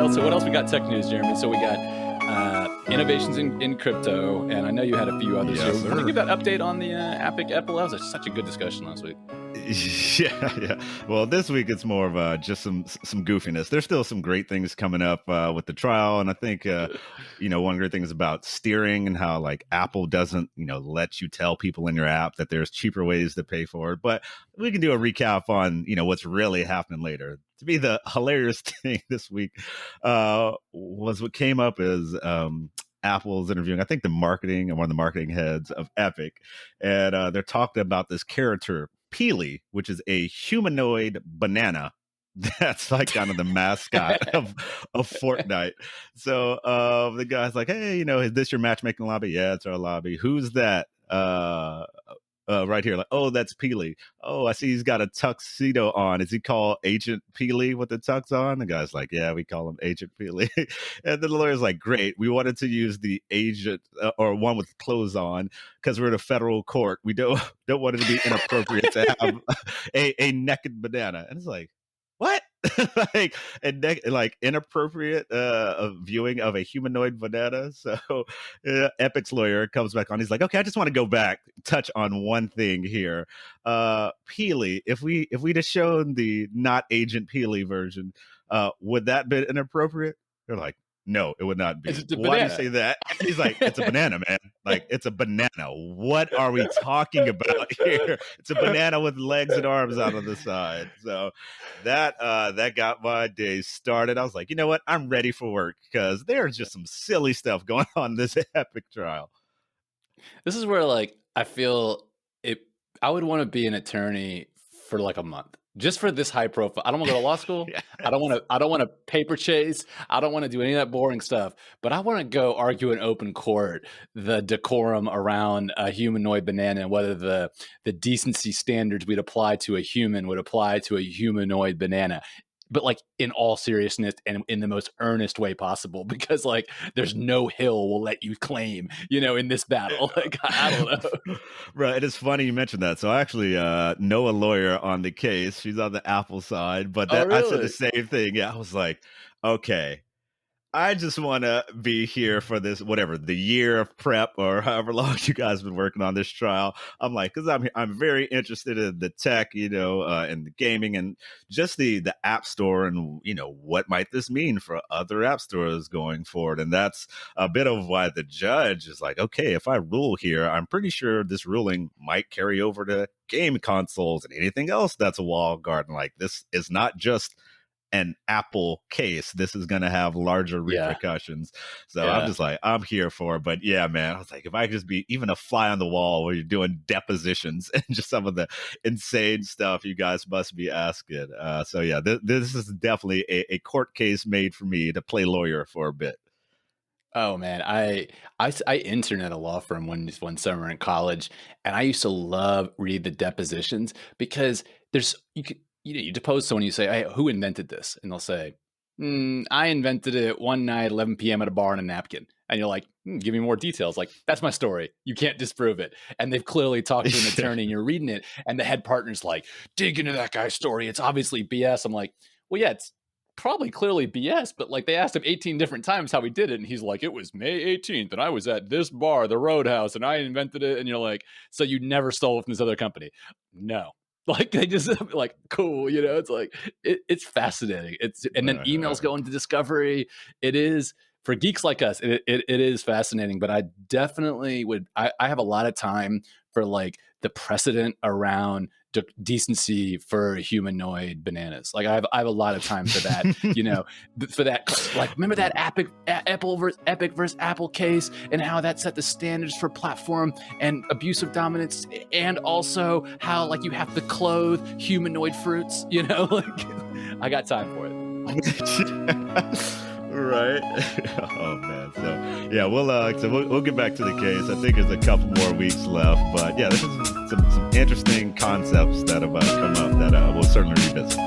else we got tech news, Jeremy? So we got innovations in crypto, and I know you had a few others. Yes, So want to sir. give that update on the Epic Apple? That was such a good discussion last week. Yeah. Well, this week it's more of just some goofiness. There's still some great things coming up with the trial, and I think one great thing is about steering and how like Apple doesn't let you tell people in your app that there's cheaper ways to pay for it. But we can do a recap on what's really happening later. To me, the hilarious thing this week was what came up is Apple's interviewing, I think, the marketing and one of the marketing heads of Epic, and they're talking about this character Peely, which is a humanoid banana. That's like kind of the mascot of Fortnite. So the guy's like, hey, is this your matchmaking lobby? Yeah, it's our lobby. Who's that? Right here, like, oh, that's Peely. Oh, I see he's got a tuxedo on. Is he called Agent Peely with the tux on? The guy's like, yeah, we call him Agent Peely. And then the lawyer's like, great. We wanted to use the agent or one with clothes on because we're in a federal court. We don't want it to be inappropriate to have a naked banana. And it's like, what? like inappropriate viewing of a humanoid banana. So Epic's lawyer comes back on. He's like, okay, I just want to go back, touch on one thing here. Peely, if we'd have shown the not Agent Peely version, would that be inappropriate? They're like, no, it would not be. Why do you say that? He's like, it's a banana, man. Like, it's a banana. What are we talking about here? It's a banana with legs and arms out on the side. So that got my day started. I was like, you know what? I'm ready for work because there's just some silly stuff going on in this Epic trial. This is where like I feel it. I would want to be an attorney for like a month. Just for this high profile. I don't want to go to law school. Yes. I don't want to paper chase. I don't want to do any of that boring stuff. But I want to go argue in open court the decorum around a humanoid banana and whether the decency standards we'd apply to a human would apply to a humanoid banana. But like in all seriousness and in the most earnest way possible, because like there's no hill will let you claim, in this battle. Like I don't know. Right. It's funny you mentioned that. So I actually know a lawyer on the case. She's on the Apple side, but Really? I said the same thing. Yeah, I was like, okay, I just want to be here for this, whatever, the year of prep or however long you guys have been working on this trial. I'm like, because I'm very interested in the tech, and the gaming and just the app store and, what might this mean for other app stores going forward. And that's a bit of why the judge is like, okay, if I rule here, I'm pretty sure this ruling might carry over to game consoles and anything else that's a walled garden. Like this is not just an Apple case. This is going to have larger repercussions. So I'm just like, I'm here for it. But yeah, man, I was like, if I could just be even a fly on the wall where you're doing depositions and just some of the insane stuff you guys must be asking. So yeah, this is definitely a court case made for me to play lawyer for a bit. Oh man, I interned at a law firm one summer in college, and I used to love read the depositions because you depose someone, you say, hey, who invented this? And they'll say, I invented it one night, 11 p.m. at a bar on a napkin. And you're like, give me more details. Like, that's my story. You can't disprove it. And they've clearly talked to an attorney and you're reading it. And the head partner's like, dig into that guy's story. It's obviously BS. I'm like, well, yeah, it's probably clearly BS, but like they asked him 18 different times how he did it. And he's like, it was May 18th and I was at this bar, the Roadhouse, and I invented it. And you're like, so you never stole it from this other company? No. Like they just like, cool, it's like it's fascinating. And then emails go into discovery. It is for geeks like us. It is fascinating. But I definitely would. I have a lot of time for like the precedent around decency for humanoid bananas. Like I have a lot of time for that. For that. Like remember that Epic versus Apple case and how that set the standards for platform and abusive dominance, and also how like you have to clothe humanoid fruits. Like I got time for it. Right. Oh man. So yeah, we'll get back to the case. I think there's a couple more weeks left, but yeah, this is some interesting concepts that have come up that we'll certainly revisit.